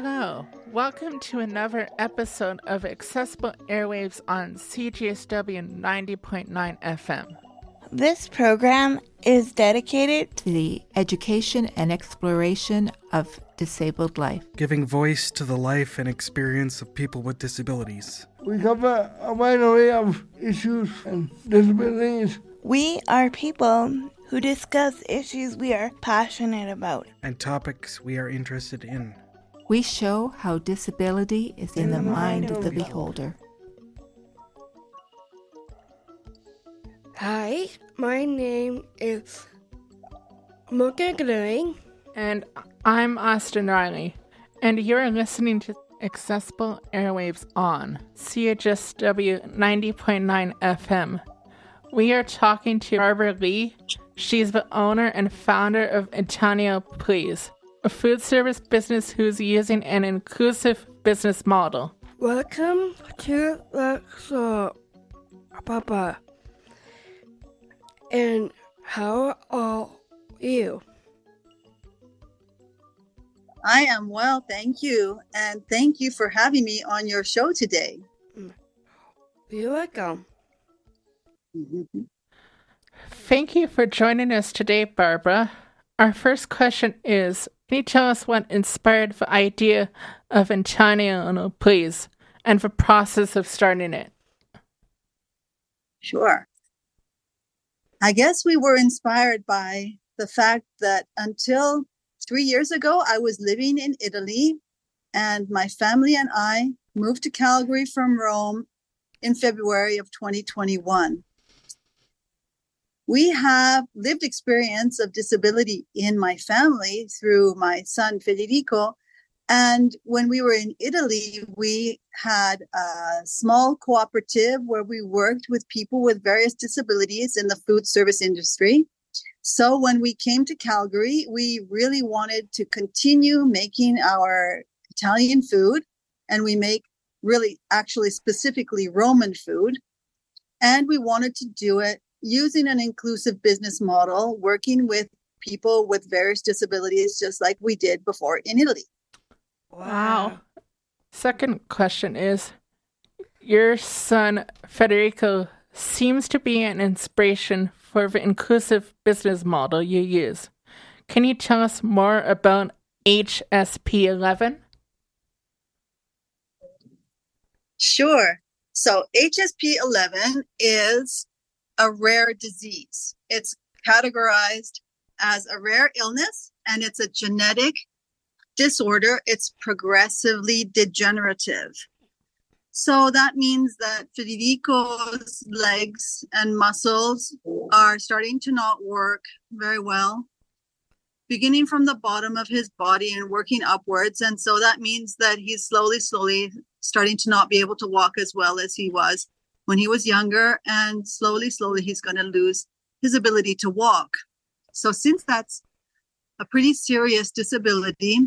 Hello, welcome to another episode of Accessible Airwaves on CGSW 90.9 FM. This program is dedicated to the education and exploration of disabled life, giving voice to the life and experience of people with disabilities. We cover a wide array of issues and disabilities. We are people who discuss issues we are passionate about and topics we are interested in. We show how disability is in the mind of the beholder. Hi, my name is Morgan Gluing. And I'm Austin Riley. And you're listening to Accessible Airwaves on CHSW 90.9 FM. We are talking to Barbara Lee. She's the owner and founder of Italiano Please, a food service business who's using an inclusive business model. Welcome to the show, Papa. And how are you? I am well, thank you. And thank you for having me on your show today. You're welcome. Thank you for joining us today, Barbara. Our first question is, can you tell us what inspired the idea of Italiano Please and the process of starting it? Sure. I guess we were inspired by the fact that until 3 years ago, I was living in Italy, and my family and I moved to Calgary from Rome in February of 2021. We have lived experience of disability in my family through my son, Federico. And when we were in Italy, we had a small cooperative where we worked with people with various disabilities in the food service industry. So when we came to Calgary, we really wanted to continue making our Italian food. And we make really actually specifically Roman food. And we wanted to do it using an inclusive business model, working with people with various disabilities, just like we did before in Italy. Wow. Second question is, your son Federico seems to be an inspiration for the inclusive business model you use. Can you tell us more about HSP11? Sure. So HSP11 is a rare disease. It's categorized as a rare illness, and it's a genetic disorder. It's progressively degenerative. So that means that Federico's legs and muscles are starting to not work very well, beginning from the bottom of his body and working upwards. And so that means that he's slowly starting to not be able to walk as well as he was when he was younger, and slowly, he's going to lose his ability to walk. So since that's a pretty serious disability,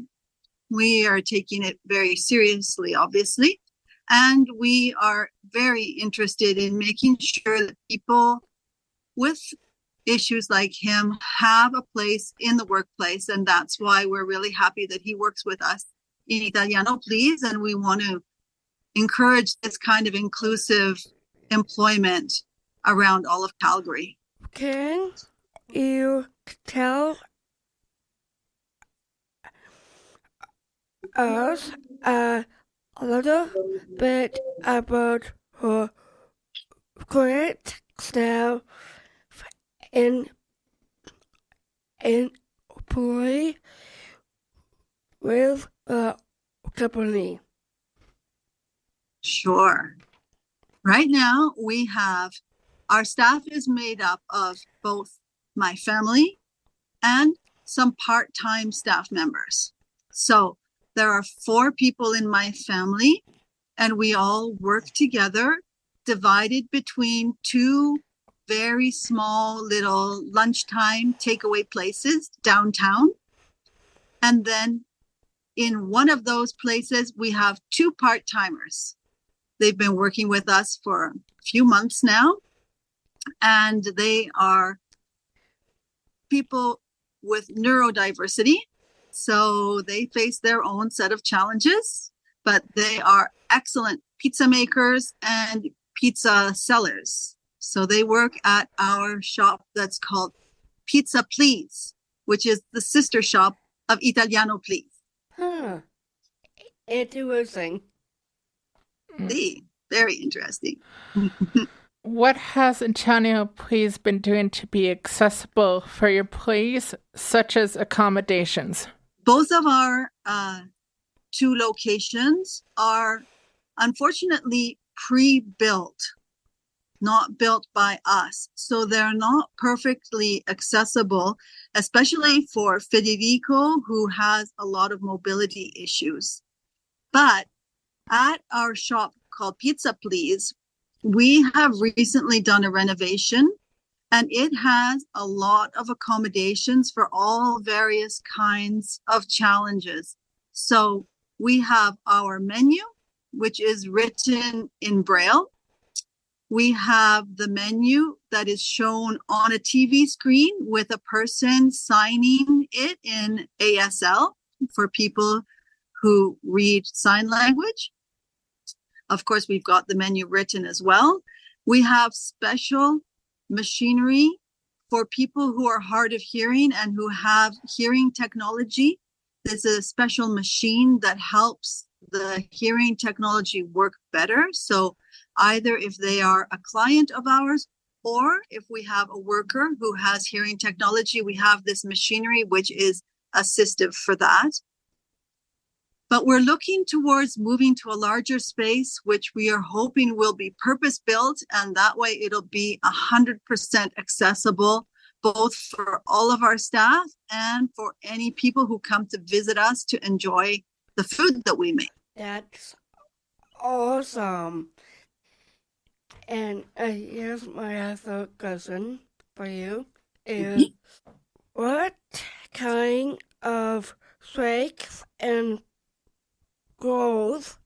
we are taking it very seriously, obviously, and we are very interested in making sure that people with issues like him have a place in the workplace, and that's why we're really happy that he works with us in Italiano Please, and we want to encourage this kind of inclusive employment around all of Calgary. Can you tell us a little bit about her current staff and employee with the company? Sure. Right now, our staff is made up of both my family and some part-time staff members. So there are 4 people in my family, and we all work together, divided between 2 very small little lunchtime takeaway places downtown. And then in one of those places, we have 2 part-timers. They've been working with us for a few months now, and they are people with neurodiversity So they face their own set of challenges, but they are excellent pizza makers and pizza sellers. So they work at our shop that's called Pizza Please, which is the sister shop of Italiano Please. Huh. Interesting. See, very interesting. What has Antonio Please been doing to be accessible for your employees, such as accommodations? Both of our two locations are unfortunately pre-built, not built by us. So they're not perfectly accessible, especially for Federico, who has a lot of mobility issues. But at our shop called Pizza Please, we have recently done a renovation, and it has a lot of accommodations for all various kinds of challenges. So we have our menu, which is written in Braille. We have the menu that is shown on a TV screen with a person signing it in ASL for people who read sign language. Of course, we've got the menu written as well. We have special machinery for people who are hard of hearing and who have hearing technology. There's a special machine that helps the hearing technology work better. So either if they are a client of ours or if we have a worker who has hearing technology, we have this machinery which is assistive for that. But we're looking towards moving to a larger space, which we are hoping will be purpose-built, and that way it'll be 100% accessible, both for all of our staff and for any people who come to visit us to enjoy the food that we make. That's awesome. And here's my other question for you. Is what kind of strengths and growth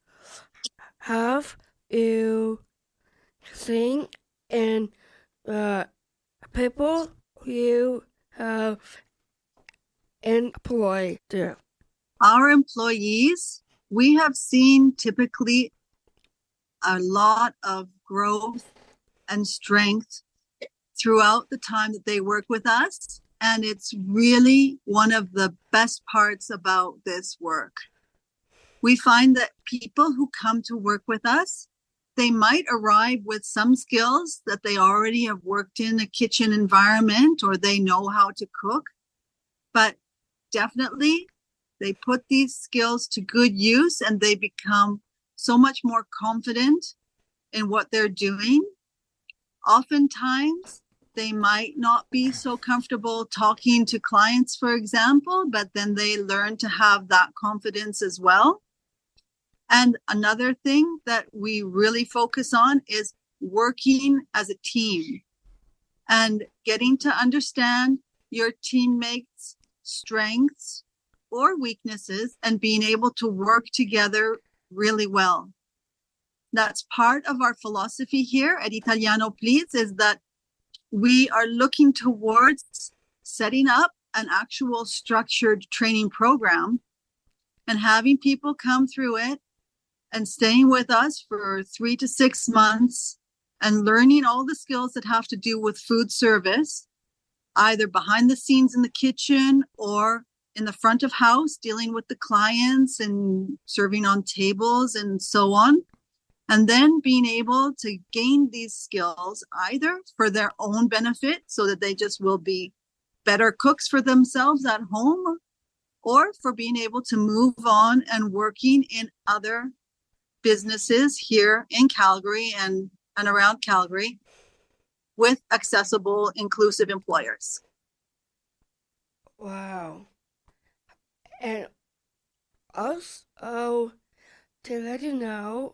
have you seen in the people you have employed? Our employees, we have seen typically a lot of growth and strength throughout the time that they work with us. And it's really one of the best parts about this work. We find that people who come to work with us, they might arrive with some skills that they already have worked in a kitchen environment or they know how to cook. But definitely, they put these skills to good use and they become so much more confident in what they're doing. Oftentimes, they might not be so comfortable talking to clients, for example, but then they learn to have that confidence as well. And another thing that we really focus on is working as a team and getting to understand your teammates' strengths or weaknesses and being able to work together really well. That's part of our philosophy here at Italiano Please, is that we are looking towards setting up an actual structured training program and having people come through it and staying with us for 3 to 6 months and learning all the skills that have to do with food service, either behind the scenes in the kitchen or in the front of house, dealing with the clients and serving on tables and so on. And then being able to gain these skills either for their own benefit so that they just will be better cooks for themselves at home, or for being able to move on and working in other businesses here in Calgary and around Calgary with accessible, inclusive employers. Wow. And also, to let you know,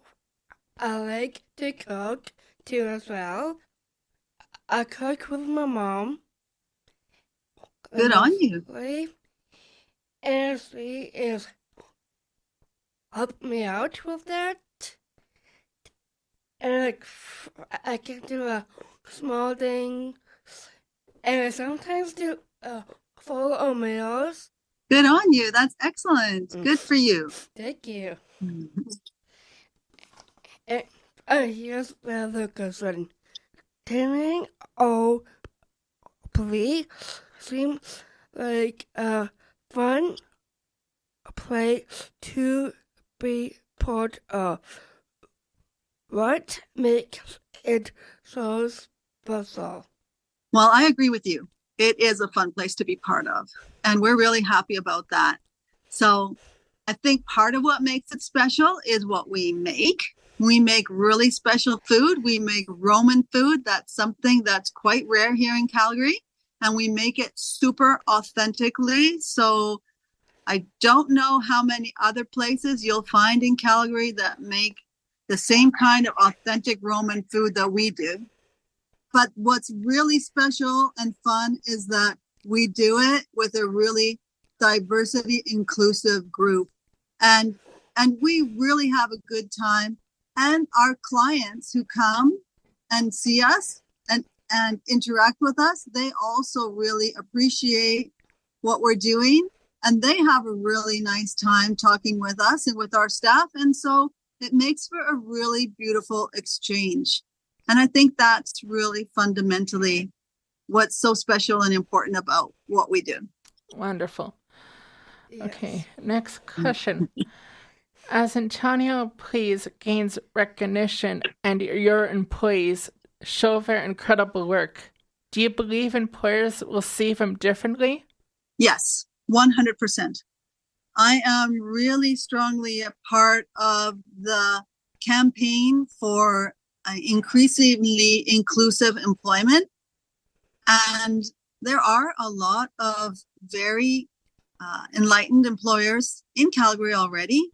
I like to cook too as well. I cook with my mom. Good on you. And she is help me out with that. And like I can do a small thing, and I sometimes do full meals. Good on you. That's excellent. Good for you. Thank you. Mhm. Here's another question. Timing or play seems like a fun play to be part of. What makes it so special? Well, I agree with you. It is a fun place to be part of, and we're really happy about that. So I think part of what makes it special is what we make. We make really special food. We make Roman food. That's something that's quite rare here in Calgary, and we make it super authentically. So I don't know how many other places you'll find in Calgary that make the same kind of authentic Roman food that we do. But what's really special and fun is that we do it with a really diversity inclusive group. And we really have a good time. And our clients who come and see us and interact with us, they also really appreciate what we're doing. And they have a really nice time talking with us and with our staff. And so it makes for a really beautiful exchange. And I think that's really fundamentally what's so special and important about what we do. Wonderful. Yes. Okay, next question. As Antonio Please gains recognition and your employees show their incredible work, do you believe employers will see them differently? Yes, 100%. I am really strongly a part of the campaign for increasingly inclusive employment. And there are a lot of very enlightened employers in Calgary already,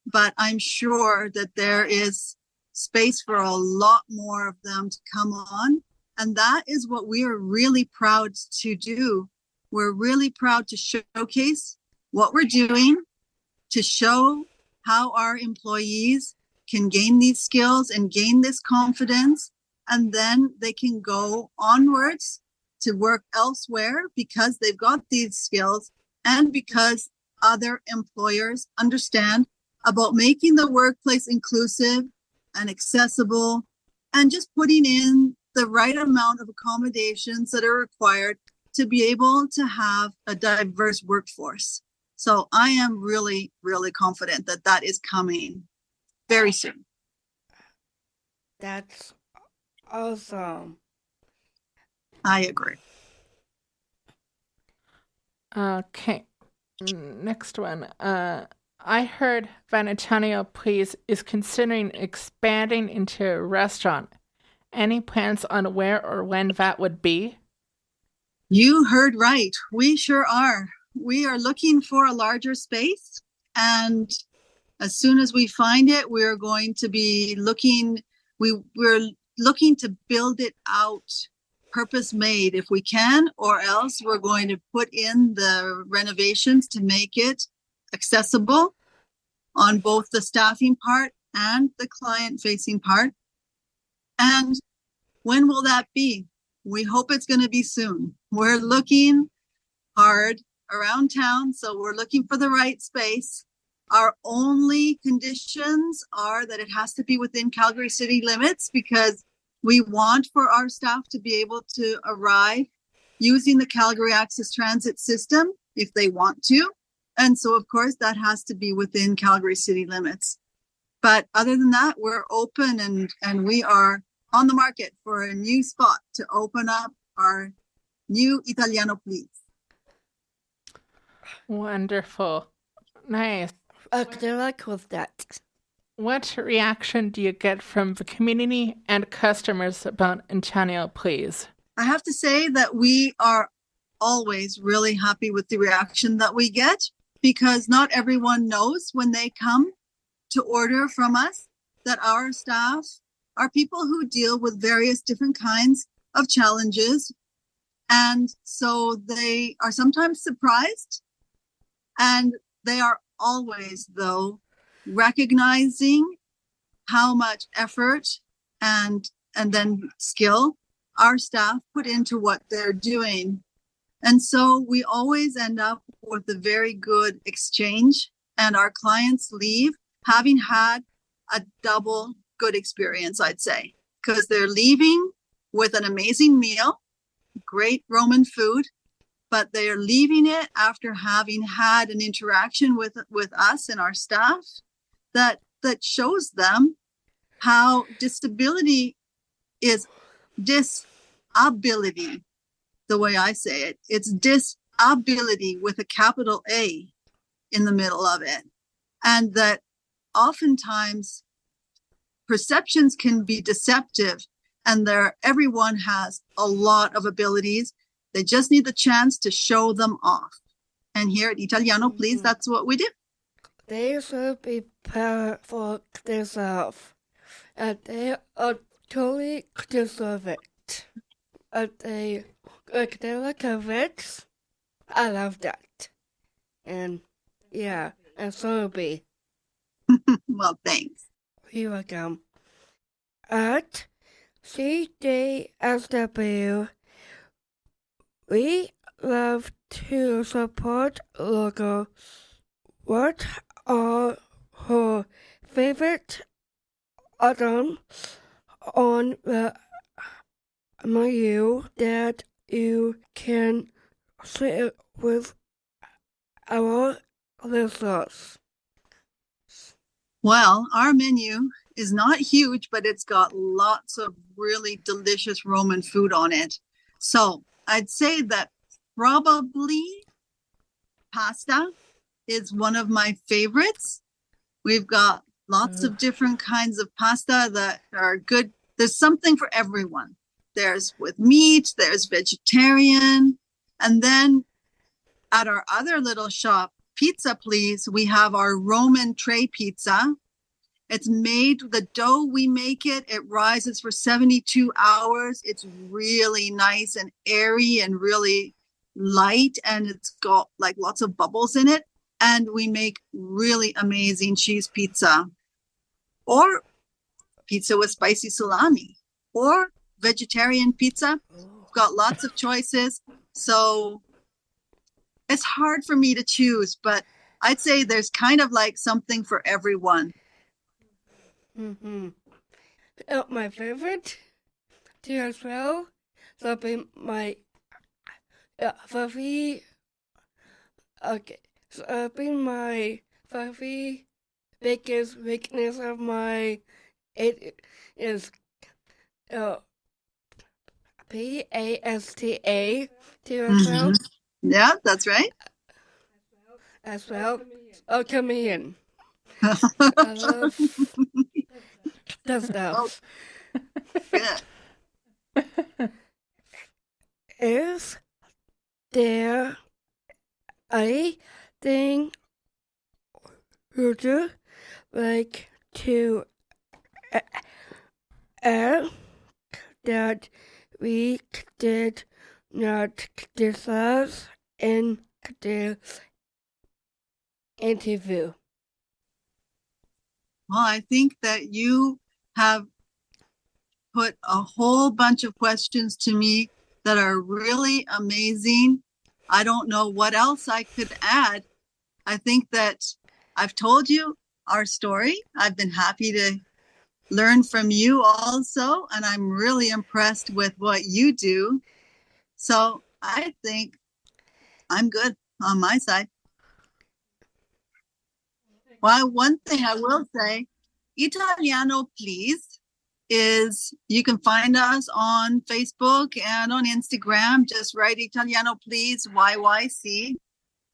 but I'm sure that there is space for a lot more of them to come on. And that is what we are really proud to do. We're really proud to showcase what we're doing, to show how our employees can gain these skills and gain this confidence, and then they can go onwards to work elsewhere because they've got these skills and because other employers understand about making the workplace inclusive and accessible and just putting in the right amount of accommodations that are required to be able to have a diverse workforce. So I am really, really confident that that is coming very soon. That's awesome. I agree. Okay, next one. I heard Van Antonio Please is considering expanding into a restaurant. Any plans on where or when that would be? You heard right. We sure are. We are looking for a larger space, and as soon as we find it, we're going to be looking. We're looking to build it out, purpose made if we can, or else we're going to put in the renovations to make it accessible on both the staffing part and the client facing part. And when will that be? We hope it's going to be soon. We're looking hard around town, so we're looking for the right space. Our only conditions are that it has to be within Calgary city limits because we want for our staff to be able to arrive using the Calgary Access Transit system if they want to. And so, of course, that has to be within Calgary city limits. But other than that, we're open and we are on the market for a new spot to open up our new Italiano Please. Wonderful. Nice. Good luck with that. What reaction do you get from the community and customers about Antonio Please? I have to say that we are always really happy with the reaction that we get because not everyone knows when they come to order from us that our staff are people who deal with various different kinds of challenges. And so they are sometimes surprised, and they are always, though, recognizing how much effort and then skill our staff put into what they're doing. And so we always end up with a very good exchange, and our clients leave having had a double good experience, I'd say, because they're leaving with an amazing meal, great Roman food, but they're leaving it after having had an interaction with us and our staff that shows them how disability is disability, the way I say it. It's disability with a capital A in the middle of it. And that oftentimes perceptions can be deceptive, and everyone has a lot of abilities. They just need the chance to show them off. And here at Italiano, please, that's what we do. They should be proud for themselves, and they are totally deserve it. And they like a Rex. I love that. And yeah, and so be. Well, thanks. You're welcome. At CJSW, we love to support local. What are her favorite items on the menu that you can share with our listeners? Well, our menu is not huge, but it's got lots of really delicious Roman food on it. So I'd say that probably pasta is one of my favorites. We've got lots of different kinds of pasta that are good. There's something for everyone. There's with meat, there's vegetarian. And then at our other little shop, Pizza Please, we have our Roman tray pizza. It's made, the dough we make it rises for 72 hours. It's really nice and airy and really light, and it's got like lots of bubbles in it. And we make really amazing cheese pizza, or pizza with spicy salami, or vegetarian pizza. We've got lots of choices. So it's hard for me to choose, but I'd say there's kind of like something for everyone. My favorite too as well. So be my fluffy. Okay, so be my fluffy biggest weakness of my it is PASTA too as well. Yeah, that's right. As well, come in. I love that stuff. Good. Is there anything would you like to add that we did not discuss in the interview? Well, I think that you have put a whole bunch of questions to me that are really amazing. I don't know what else I could add. I think that I've told you our story. I've been happy to learn from you also, and I'm really impressed with what you do. So I think I'm good on my side. Well, one thing I will say, Italiano Please is, you can find us on Facebook and on Instagram. Just write Italiano Please, YYC.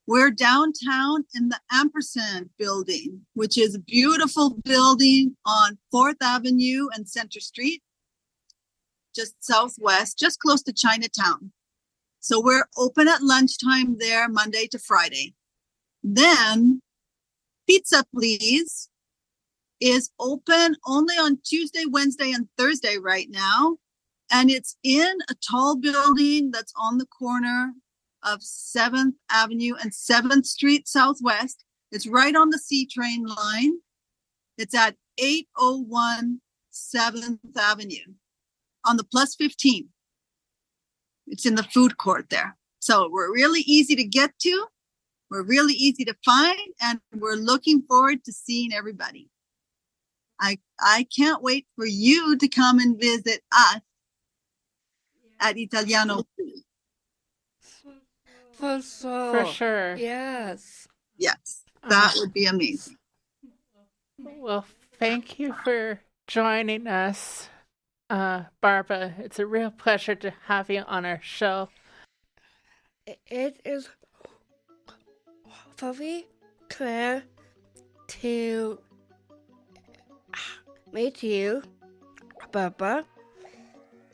We're downtown in the Ampersand building, which is a beautiful building on 4th Avenue and Center Street, just southwest, just close to Chinatown. So we're open at lunchtime there, Monday to Friday. Then Pizza Please is open only on Tuesday, Wednesday, and Thursday right now. And it's in a tall building that's on the corner of 7th Avenue and 7th Street Southwest. It's right on the C train line. It's at 801 7th Avenue on the plus 15. It's in the food court there. So we're really easy to get to. We're really easy to find, and we're looking forward to seeing everybody. I can't wait for you to come and visit us at Italiano. For sure. For sure. Yes. Yes, that would be amazing. Well, thank you for joining us, Barbara. It's a real pleasure to have you on our show. It is very clear to meet you, Barbara.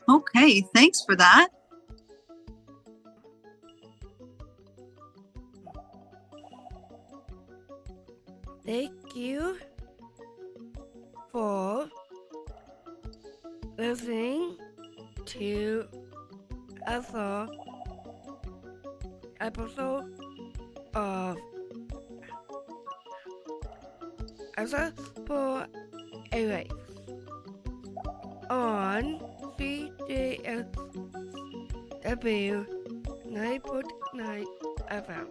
Okay, thanks for that. Thank you for listening to another episode of Accessible Airwaves on CJSW 9.9 FM.